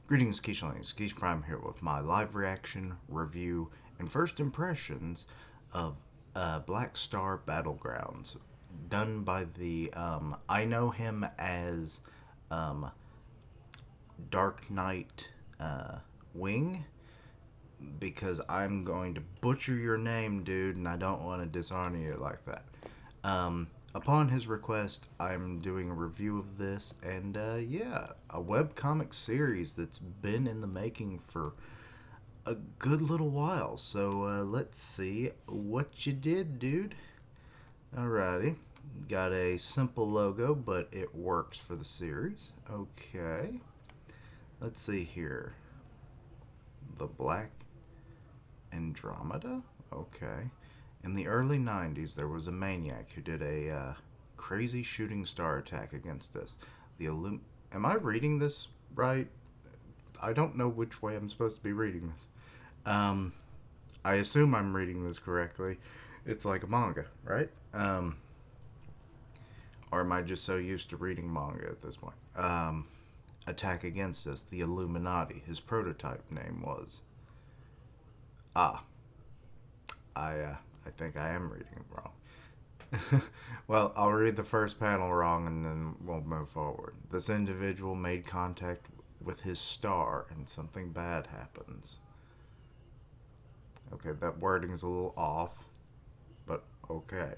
Greetings, Keishlings. Keish Prime here with my live reaction, review, and first impressions of Blackstar Battlegrounds, done by I know him as um, Dark Knight Wing, because I'm going to butcher your name, dude, and I don't want to dishonor you like that. Upon his request, I'm doing a review of this, and yeah, a webcomic series that's been in the making for a good little while. So let's see what you did, dude. Alrighty. Got a simple logo, but it works for the series. Okay. Let's see here. The Black Andromeda? Okay. In the early 90s, there was a maniac who did a crazy shooting star attack against us. Am I reading this right? I don't know which way I'm supposed to be reading this. Um, I assume I'm reading this correctly. It's like a manga, right? Or am I just so used to reading manga at this point? Attack against us, the Illuminati. His prototype name was. Ah, I think I am reading it wrong. Well, I'll read the first panel wrong and then we'll move forward. This individual made contact with his star and something bad happens. Okay, that wording's a little off, but okay.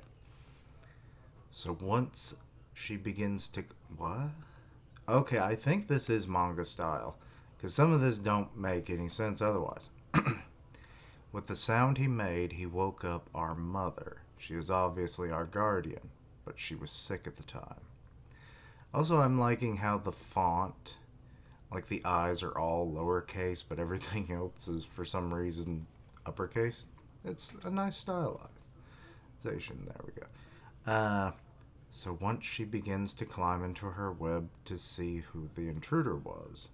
So once she begins to. What? Okay, I think this is manga style, because some of this don't make any sense otherwise. With the sound he made, he woke up our mother. She is obviously our guardian, but she was sick at the time. Also, I'm liking how the font, like the eyes are all lowercase, but everything else is for some reason uppercase. It's a nice stylization. There we go. So once she begins to climb into her web to see who the intruder was,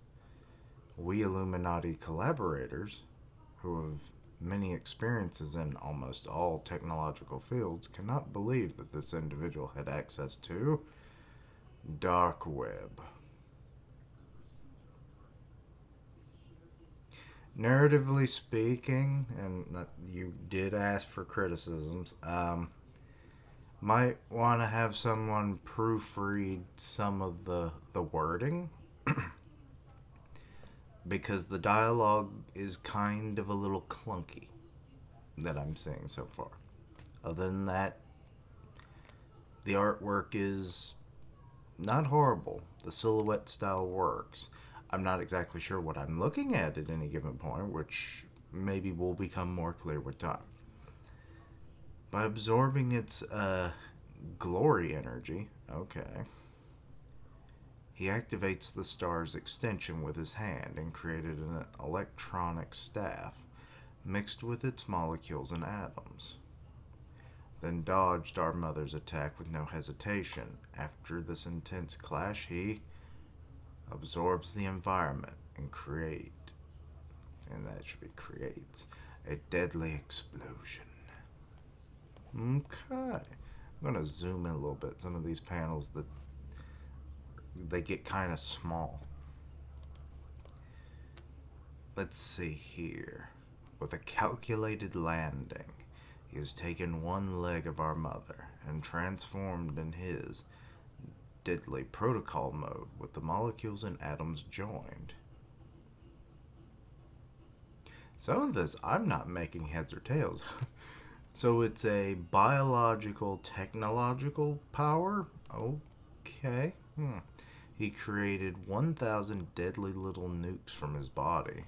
we Illuminati collaborators, who have many experiences in almost all technological fields, cannot believe that this individual had access to dark web. Narratively speaking, and you did ask for criticisms, might want to have someone proofread some of the wording because the dialogue is kind of a little clunky that I'm seeing so far. Other than that, the artwork is not horrible. The silhouette style works. I'm not exactly sure what I'm looking at any given point, which maybe will become more clear with time. By absorbing its glory energy, okay, he activates the star's extension with his hand and created an electronic staff mixed with its molecules and atoms. Then dodged our mother's attack with no hesitation. After this intense clash, he absorbs the environment and creates a deadly explosion. Okay. I'm going to zoom in a little bit. Some of these panels that they get kind of small. Let's see here. With a calculated landing, he has taken one leg of our mother and transformed in his deadly protocol mode with the molecules and atoms joined. Some of this I'm not making heads or tails. So it's a biological, technological power? Okay. He created 1,000 deadly little nukes from his body.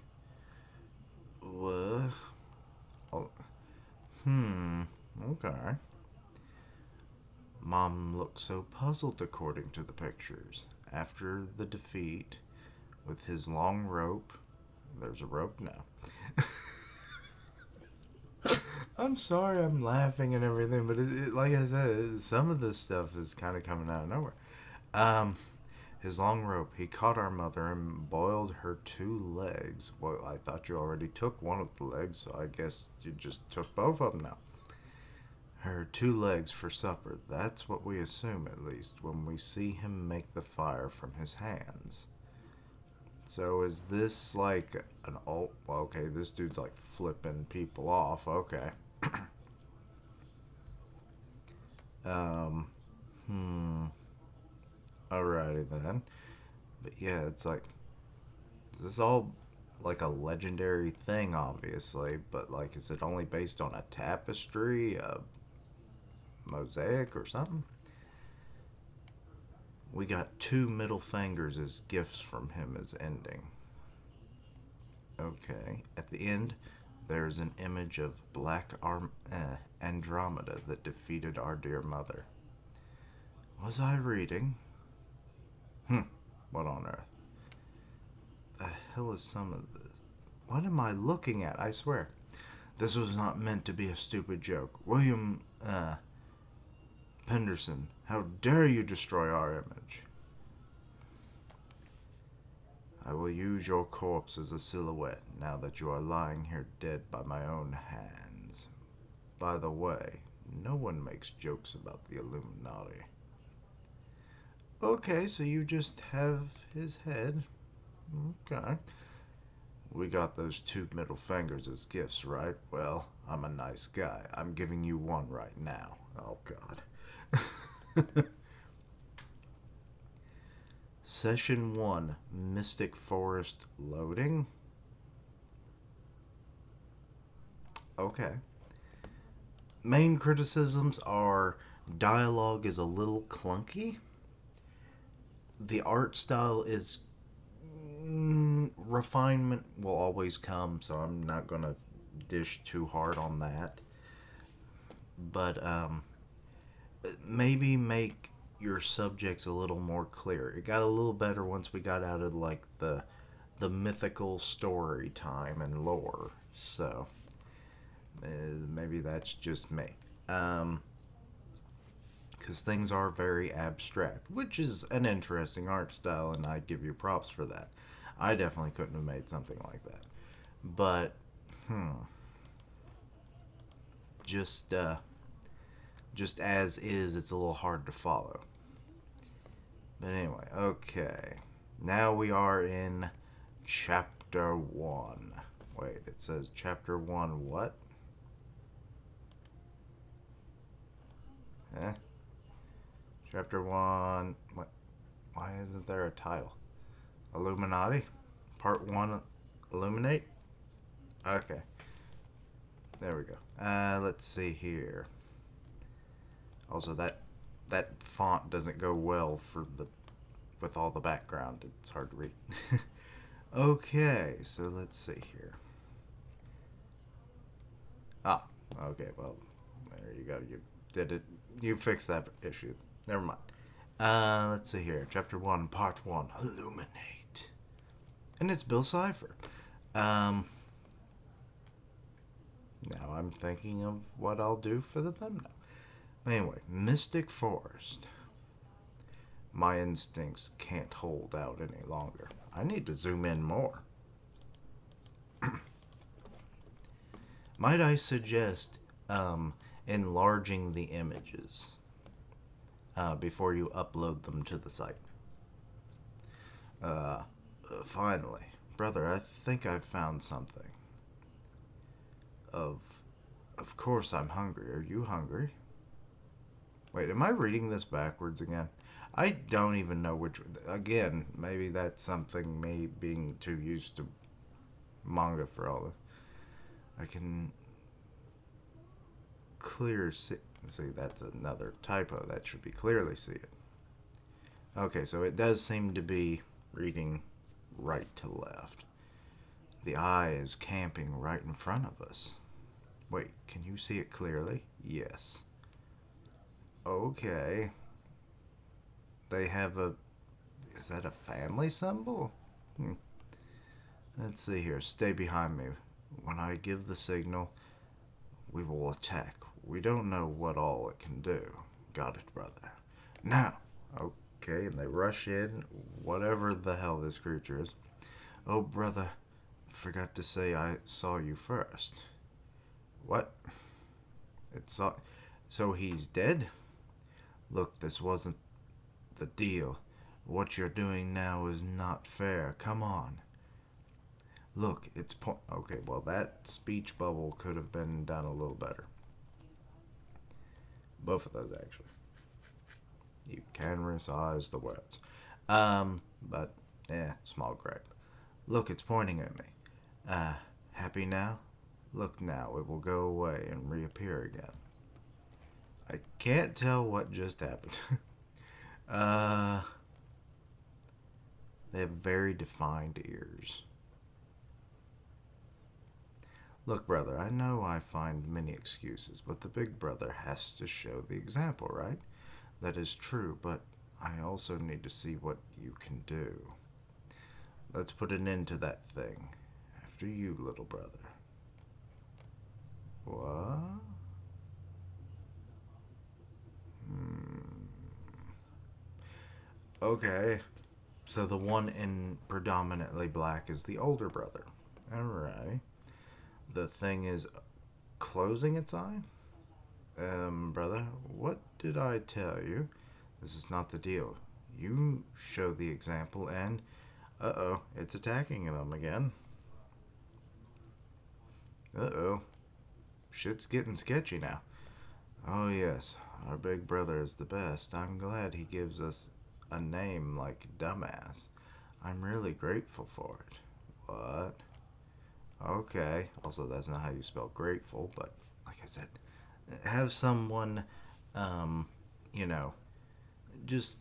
What? Oh. Okay. Mom looked so puzzled according to the pictures. After the defeat, with his long rope. There's a rope now. I'm sorry I'm laughing and everything, but like I said, some of this stuff is kind of coming out of nowhere. His long rope, he caught our mother and boiled her 2 legs. Well, I thought you already took one of the legs, so I guess you just took both of them now. Her 2 legs for supper. That's what we assume, at least, when we see him make the fire from his hands. So is this like an alt? Well, okay, this dude's like flipping people off. Okay. um. Hmm. Alrighty then. But yeah, it's like this is all like a legendary thing, obviously. But like, is it only based on a tapestry, a mosaic, or something? We got two middle fingers as gifts from him as ending. Okay. At the end, there's an image of Andromeda that defeated our dear mother. Was I reading? What on earth? The hell is some of this? What am I looking at? I swear. This was not meant to be a stupid joke. William, Penderson, how dare you destroy our image? I will use your corpse as a silhouette now that you are lying here dead by my own hands. By the way, no one makes jokes about the Illuminati. Okay, so you just have his head. Okay. We got those two middle fingers as gifts, right? Well, I'm a nice guy. I'm giving you one right now. Oh, God. Session 1, Mystic Forest loading. Okay. Main criticisms are dialogue is a little clunky. The art style is refinement will always come, so I'm not gonna dish too hard on that. But maybe make your subjects a little more clear. It got a little better once we got out of like the mythical story time and lore. So maybe that's just me. Because things are very abstract, which is an interesting art style, and I give you props for that. I definitely couldn't have made something like that. But, just as is, it's a little hard to follow. But anyway, okay. Now we are in Chapter 1. Wait, it says Chapter 1 what? Eh? Chapter 1... What? Why isn't there a title? Illuminati? Part 1 Illuminate? Okay. There we go. Let's see here. Also, that font doesn't go well for with all the background. It's hard to read. Okay, so let's see here. Ah, okay, well, there you go. You did it. You fixed that issue. Never mind. Let's see here. Chapter 1, Part 1, Illuminate. And it's Bill Cipher. Now I'm thinking of what I'll do for the thumbnail. Anyway, Mystic Forest. My instincts can't hold out any longer. I need to zoom in more. Might I suggest enlarging the images before you upload them to the site? Finally, brother, I think I've found something. Of course I'm hungry. Are you hungry? Wait, am I reading this backwards again? I don't even know which... Again, maybe that's something me being too used to manga for all of... I can clear see... See, that's another typo. That should be clearly see it. Okay, so it does seem to be reading right to left. The eye is camping right in front of us. Wait, can you see it clearly? Yes. Okay. They have a... Is that a family symbol? Let's see here. Stay behind me. When I give the signal, we will attack. We don't know what all it can do. Got it, brother. Now. Okay, and they rush in. Whatever the hell this creature is. Oh, brother. Forgot to say I saw you first. What? So he's dead? Look, this wasn't the deal. What you're doing now is not fair. Come on. Look, it's okay, well, that speech bubble could have been done a little better. Both of those, actually. You can resize the words. But, small gripe. Look, it's pointing at me. Happy now? Look now, it will go away and reappear again. I can't tell what just happened. They have very defined ears. Look, brother, I know I find many excuses, but the big brother has to show the example, right? That is true, but I also need to see what you can do. Let's put an end to that thing. After you, little brother. What? Okay. So the one in predominantly black is the older brother. Alright. The thing is closing its eye? Brother, what did I tell you? This is not the deal. You show the example and... Uh-oh, it's attacking them again. Uh-oh. Shit's getting sketchy now. Oh yes, our big brother is the best. I'm glad he gives us a name like Dumbass. I'm really grateful for it. What? Okay. Also, that's not how you spell grateful, but like I said, have someone, you know, just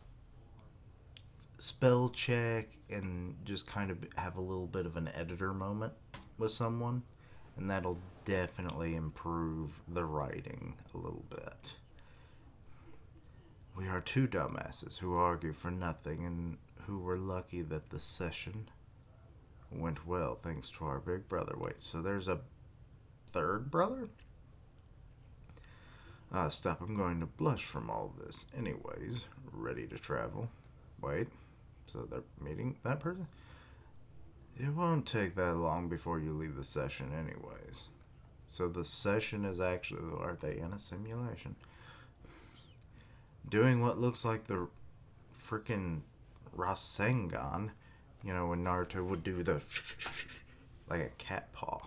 spell check and just kind of have a little bit of an editor moment with someone, and that'll definitely improve the writing a little bit. We are two dumbasses who argue for nothing and who were lucky that the session went well thanks to our big brother. Wait, so there's a third brother? Stop, I'm going to blush from all this. Anyways, ready to travel. Wait, so they're meeting that person? It won't take that long before you leave the session anyways. So the session is actually, are they in a simulation? Doing what looks like the freaking Rasengan, you know, when Naruto would do the like a cat paw.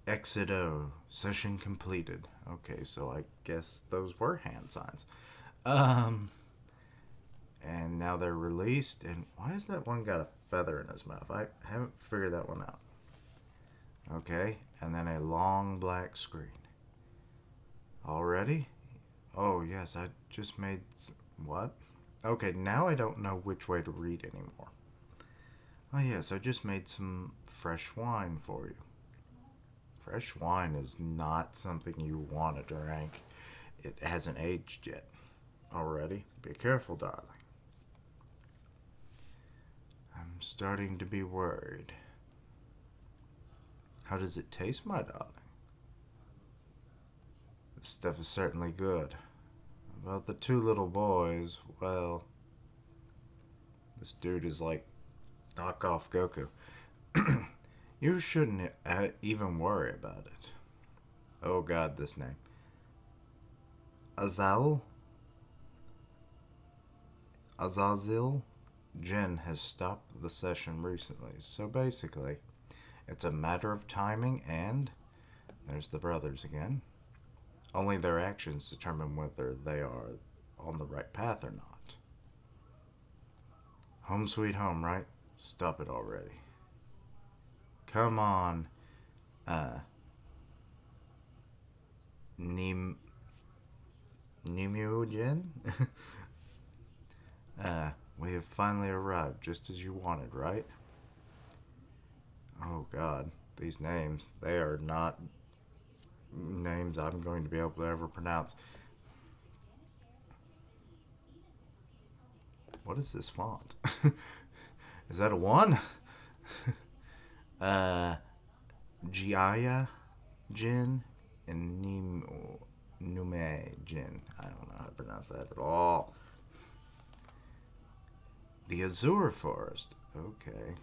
Exit O, session completed. Okay, so I guess those were hand signs. And now they're released, and why has that one got a feather in his mouth? I haven't figured that one out. Okay, and then a long black screen. Already? Oh, yes, I just made... What? Okay, now I don't know which way to read anymore. Oh, yes, I just made some fresh wine for you. Fresh wine is not something you want to drink. It hasn't aged yet. Already? Be careful, darling. I'm starting to be worried. How does it taste, my darling? This stuff is certainly good. About the two little boys, well... This dude is like knockoff Goku. You shouldn't even worry about it. Oh god, this name. Azazel Jin has stopped the session recently. So basically, it's a matter of timing and... There's the brothers again. Only their actions determine whether they are on the right path or not. Home sweet home, right? Stop it already. Come on. Nimujin? We have finally arrived, just as you wanted, right? Oh god, these names, they are not names I'm going to be able to ever pronounce. What is this font? Is that a 1? Giaya Jin and Nume Jin. I don't know how to pronounce that at all. The Azure Forest. Okay.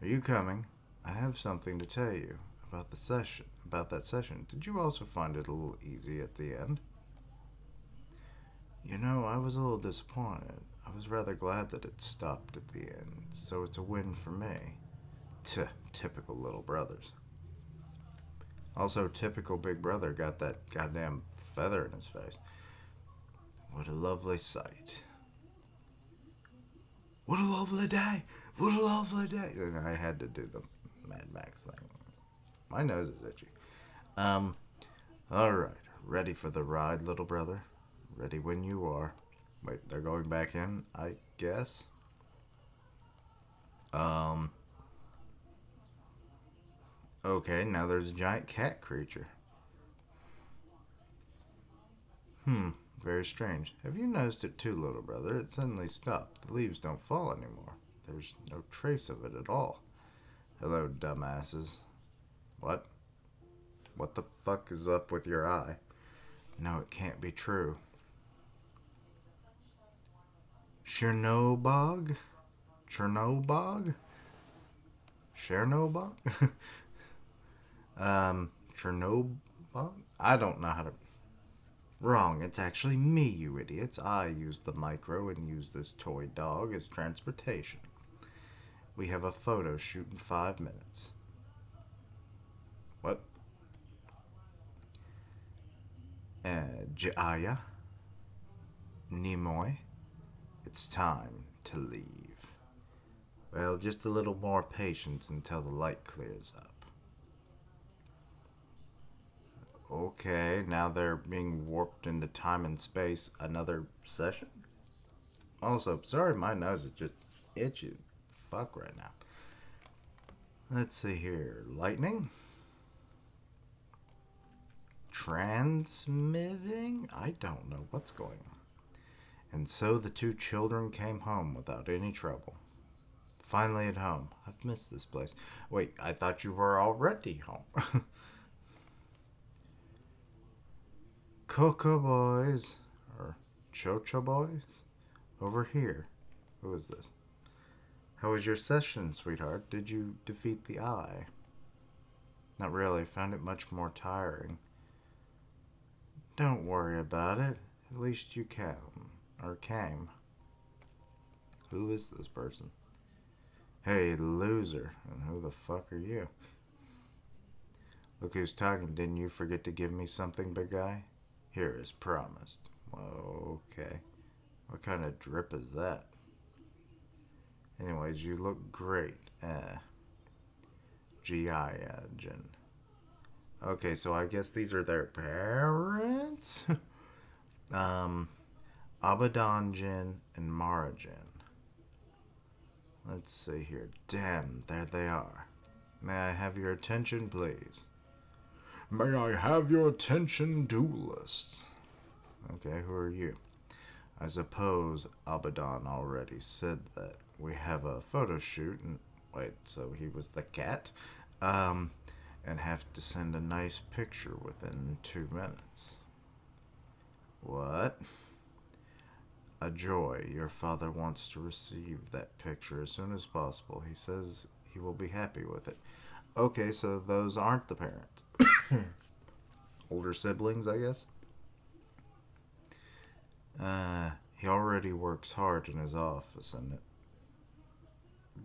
Are you coming? I have something to tell you about the session. About that session. Did you also find it a little easy at the end? You know, I was a little disappointed. I was rather glad that it stopped at the end, so it's a win for me. Typical little brothers. Also, typical big brother got that goddamn feather in his face. What a lovely sight. What a lovely day. What a lovely day. And I had to do the Mad Max thing. My nose is itchy. Alright. Ready for the ride, little brother? Ready when you are. Wait, they're going back in, I guess? Okay, now there's a giant cat creature. Very strange. Have you noticed it too, little brother? It suddenly stopped. The leaves don't fall anymore. There's no trace of it at all. Hello, dumbasses. What? What the fuck is up with your eye? No, it can't be true. Chernobog? Chernobog? Chernobog? Chernobog? I don't know how to... Wrong, it's actually me, you idiots. I used the micro and used this toy dog as transportation. We have a photo shoot in 5 minutes. What? Jaya? Nimoy? It's time to leave. Well, just a little more patience until the light clears up. Okay, now they're being warped into time and space. Another session? Also, sorry, my nose is just itchy. Fuck right now. Let's see here. Lightning? Transmitting? I don't know what's going on. And so the two children came home without any trouble. Finally at home. I've missed this place. Wait, I thought you were already home. Coco boys. Or Chocho boys? Over here. Who is this? How was your session, sweetheart? Did you defeat the eye? Not really. Found it much more tiring. Don't worry about it. At least you came. Who is this person? Hey, loser. And who the fuck are you? Look who's talking. Didn't you forget to give me something, big guy? Here, as promised. Okay. What kind of drip is that? Anyways, you look great. Jin. Okay, so I guess these are their parents? Abaddon Jin and Mara Jin. Let's see here. Damn, there they are. May I have your attention, please? May I have your attention, duelists? Okay, who are you? I suppose Abaddon already said that we have a photo shoot and... Wait, so he was the cat? And have to send a nice picture within 2 minutes. What? A joy. Your father wants to receive that picture as soon as possible. He says he will be happy with it. Okay, so those aren't the parents. Older siblings, I guess? He already works hard in his office, and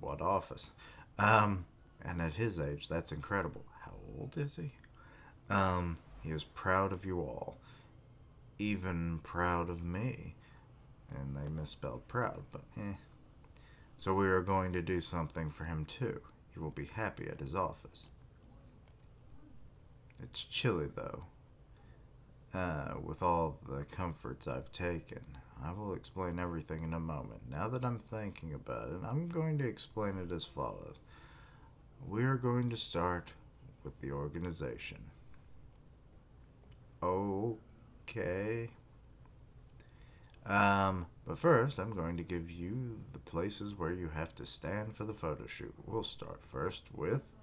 what office? And at his age, that's incredible. How old is he? He is proud of you all. Even proud of me. And they misspelled proud, but So we are going to do something for him too. He will be happy at his office. It's chilly though. With all the comforts I've taken. I will explain everything in a moment. Now that I'm thinking about it, I'm going to explain it as follows. We are going to start with the organization. Okay. But first, I'm going to give you the places where you have to stand for the photo shoot. We'll start first with...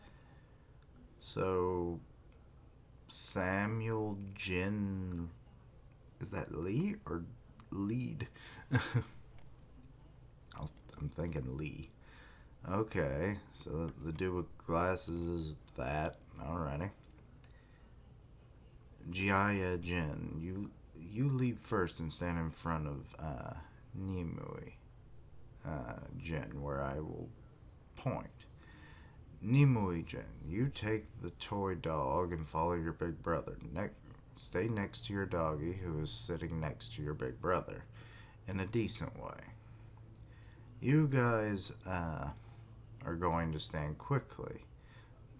Samuel Jin... Is that Lee or Lead? I'm thinking Lee. Okay, so the dude with glasses is that. Alrighty. Jia Jin, you leave first and stand in front of Nimue, Jin, where I will point. Nimue Jin, you take the toy dog and follow your big brother. Stay next to your doggy, who is sitting next to your big brother, in a decent way. You guys are going to stand correctly,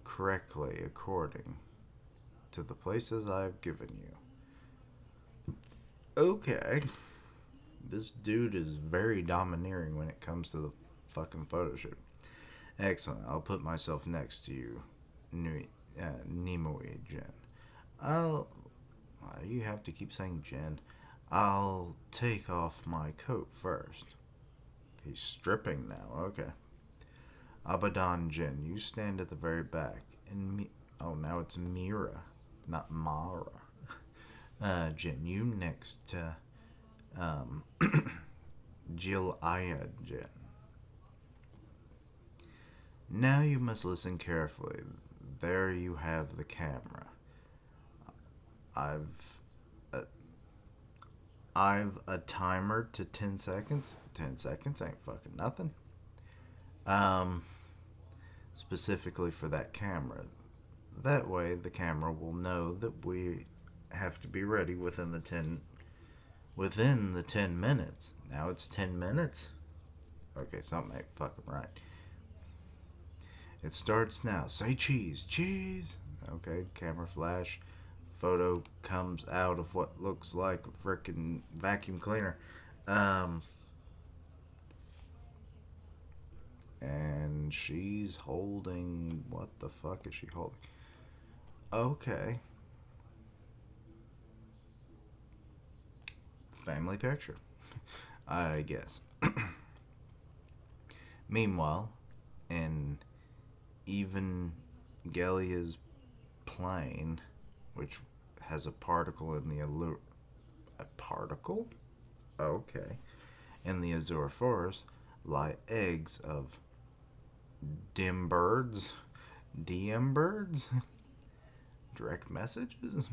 according to the places I've given you. Okay. This dude is very domineering when it comes to the fucking photo shoot. Excellent. I'll put myself next to you, Nimue Jin. You have to keep saying Jin. I'll take off my coat first. He's stripping now. Okay. Abaddon Jin, you stand at the very back. And now it's Mira, not Mara. Jin, you next to Jill Aya Jin. Now you must listen carefully. There you have the camera. I've a timer to 10 seconds. 10 seconds ain't fucking nothing. Specifically for that camera. That way the camera will know that we have to be ready within the 10 minutes. Now it's 10 minutes. Okay, something ain't fucking right. It starts now. Say cheese. Cheese. Okay, camera flash. Photo comes out of what looks like a frickin' vacuum cleaner. And she's holding... What the fuck is she holding? Okay. Family picture, I guess. Meanwhile, in Evangelia's plane, which has a particle in the a particle? Okay. In the Azure Forest lie eggs of DM birds? Direct messages?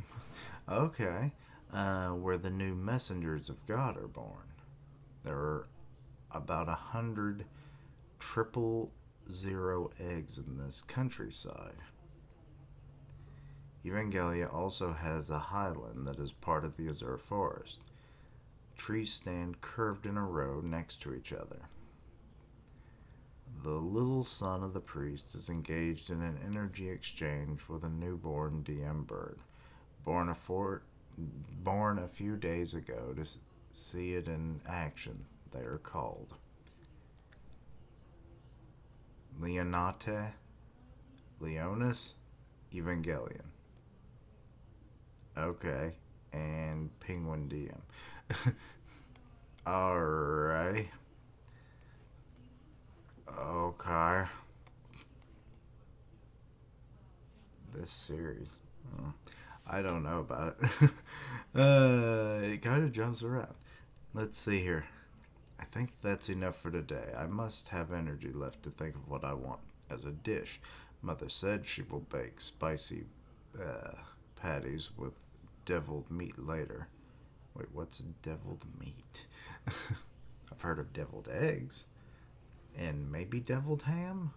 Okay. Where the new messengers of God are born. There are about 100 000 eggs in this countryside. Evangelia also has a highland that is part of the Azure Forest. Trees stand curved in a row next to each other. The little son of the priest is engaged in an energy exchange with a newborn DM bird, born a few days ago. To see it in action, they are called Leonis Evangelion. Okay, and Penguin DM. Alrighty. Okay. This series. I don't know about it. It kind of jumps around. Let's see here. I think that's enough for today. I must have energy left to think of what I want as a dish. Mother said she will bake spicy patties with deviled meat later. Wait, what's deviled meat? I've heard of deviled eggs. And maybe deviled ham?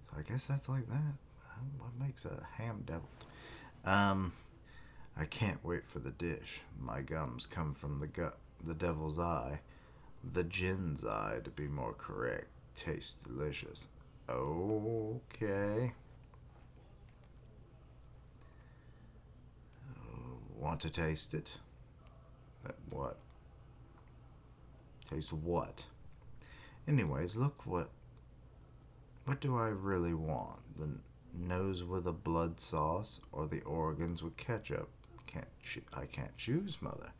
So I guess that's like that. What makes a ham deviled? I can't wait for the dish. My gums come from the devil's eye. The Jin's eye, to be more correct. Tastes delicious. Okay. Want to taste it? What? Taste what? Anyways, look what do I really want? The nose with a blood sauce or the organs with ketchup? I can't choose, Mother.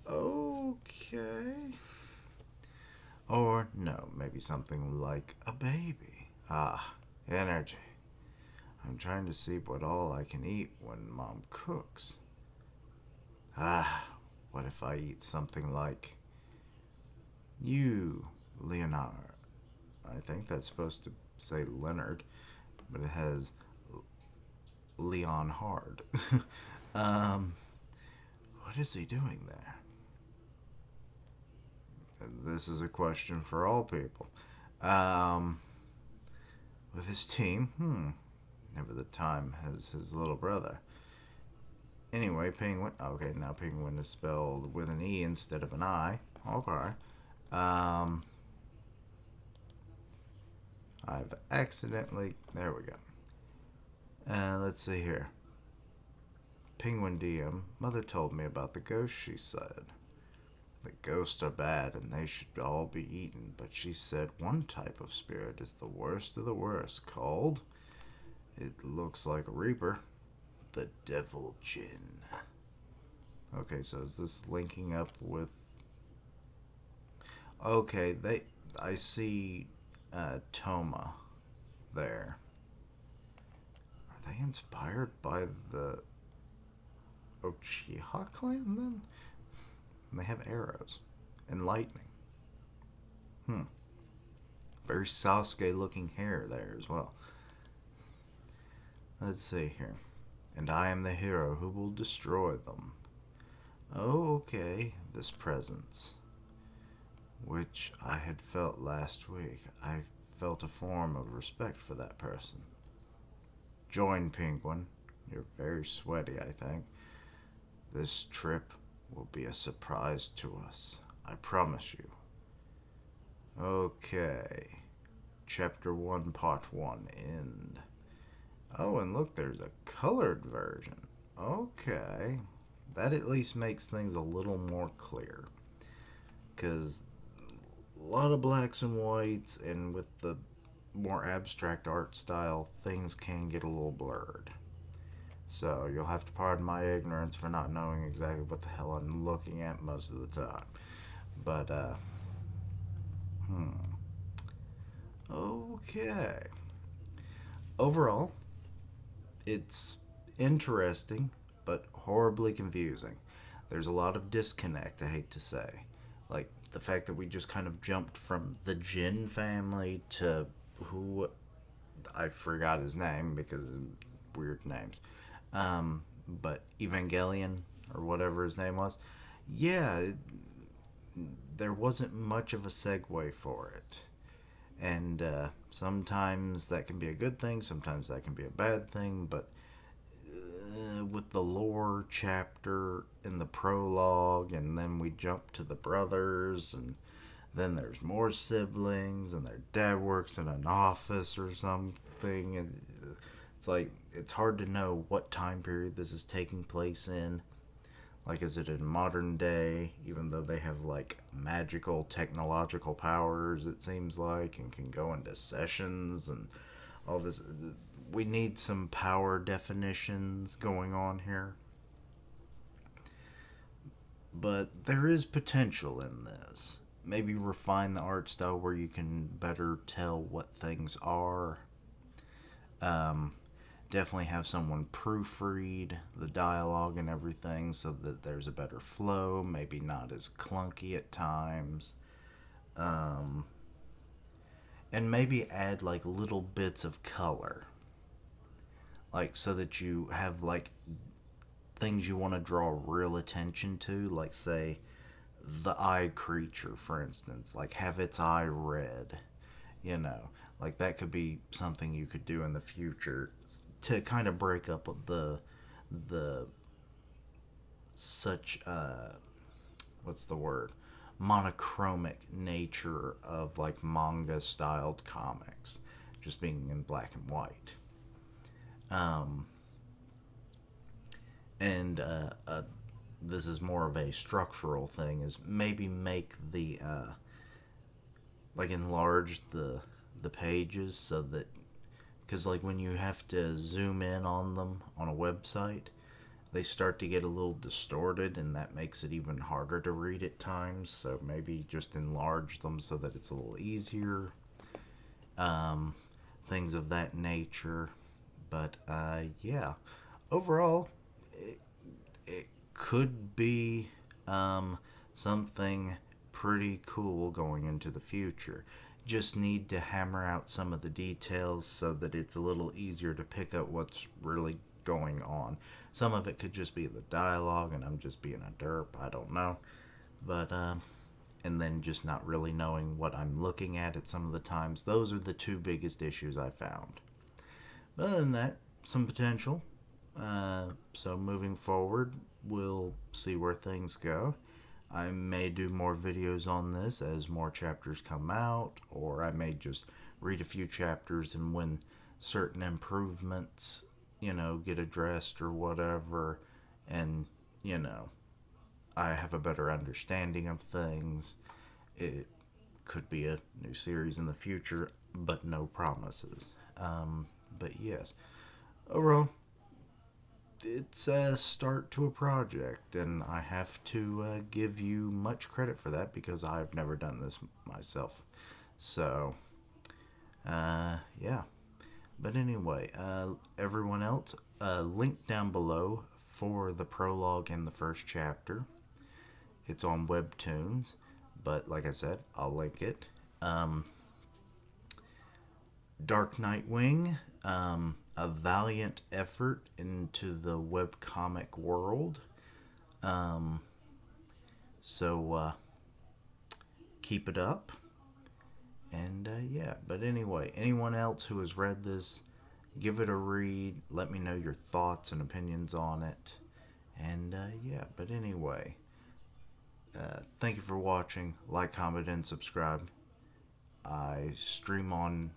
Okay. Or, no, maybe something like a baby. Energy. I'm trying to see what all I can eat when Mom cooks. What if I eat something like you, Leonard? I think that's supposed to say Leonard, but it has Leon Hard. What is he doing there? This is a question for all people. With his team, never the time as his little brother. Anyway, Penguin. Okay, now Penguin is spelled with an E instead of an I. Okay. I've accidentally. There we go. Let's see here. Penguin DM. Mother told me about the ghosts, she said. The ghosts are bad and they should all be eaten, but she said one type of spirit is the worst of the worst, called, it looks like a reaper, the devil Jinn. Okay, so is this linking up with... Okay, I see Toma there. Are they inspired by the Uchiha clan then? And they have arrows and lightning. Very Sasuke looking hair there as well. Let's see here. And I am the hero who will destroy them. Oh, okay. This presence, which I had felt last week. I felt a form of respect for that person. Join, Penguin. You're very sweaty, I think. This trip will be a surprise to us. I promise you. Okay. Chapter 1, Part 1, end. Oh, and look, there's a colored version. Okay. That at least makes things a little more clear. Because a lot of blacks and whites, and with the more abstract art style, things can get a little blurred. So you'll have to pardon my ignorance for not knowing exactly what the hell I'm looking at most of the time. But, okay. Overall, it's interesting, but horribly confusing. There's a lot of disconnect, I hate to say. Like, the fact that we just kind of jumped from the Jin family to who... I forgot his name because of weird names. But Evangelion, or whatever his name was, there wasn't much of a segue for it. And sometimes that can be a good thing, sometimes that can be a bad thing, but with the lore chapter in the prologue, and then we jump to the brothers, and then there's more siblings, and their dad works in an office or something, and it's like, it's hard to know what time period this is taking place in. Like, is it in modern day, even though they have, like, magical, technological powers, it seems like, and can go into sessions and all this. We need some power definitions going on here. But there is potential in this. Maybe refine the art style where you can better tell what things are. Definitely have someone proofread the dialogue and everything so that there's a better flow, maybe not as clunky at times. And maybe add like little bits of color. Like, so that you have like things you want to draw real attention to, like say the eye creature, for instance, like have its eye red, like that could be something you could do in the future to kind of break up the such what's the word, monochromic nature of like manga styled comics just being in black and white. And this is more of a structural thing, is maybe make the like enlarge the pages so that, because like when you have to zoom in on them on a website, they start to get a little distorted, and that makes it even harder to read at times. So maybe just enlarge them so that it's a little easier, things of that nature. But overall it could be something pretty cool going into the future. Just need to hammer out some of the details so that it's a little easier to pick up what's really going on. Some of it could just be the dialogue and I'm just being a derp, I don't know. But, and then just not really knowing what I'm looking at some of the times. Those are the two biggest issues I found. But other than that, some potential. So moving forward, we'll see where things go. I may do more videos on this as more chapters come out, or I may just read a few chapters and when certain improvements, get addressed or whatever, and, I have a better understanding of things. It could be a new series in the future, but no promises. But yes, overall, it's a start to a project, and I have to give you much credit for that because I've never done this myself. So, yeah. But anyway, everyone else, link down below for the prologue in the first chapter. It's on Webtoons, but like I said, I'll link it. Dark Nightwing, a valiant effort into the webcomic world. So keep it up. And yeah, but anyway, anyone else who has read this, give it a read. Let me know your thoughts and opinions on it. And yeah, but anyway, thank you for watching. Like, comment, and subscribe. I stream on,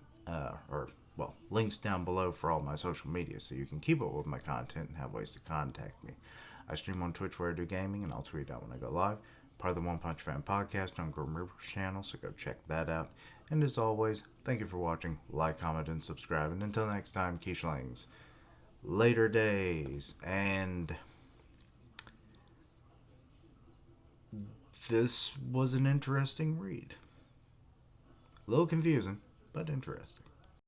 links down below for all my social media so you can keep up with my content and have ways to contact me. I stream on Twitch where I do gaming, and I'll tweet out when I go live. Part of the One Punch Fan podcast on Grim Reaper's channel, so go check that out. And as always, thank you for watching. Like, comment, and subscribe. And until next time, Keishlings, later days. And this was an interesting read. A little confusing, but interesting.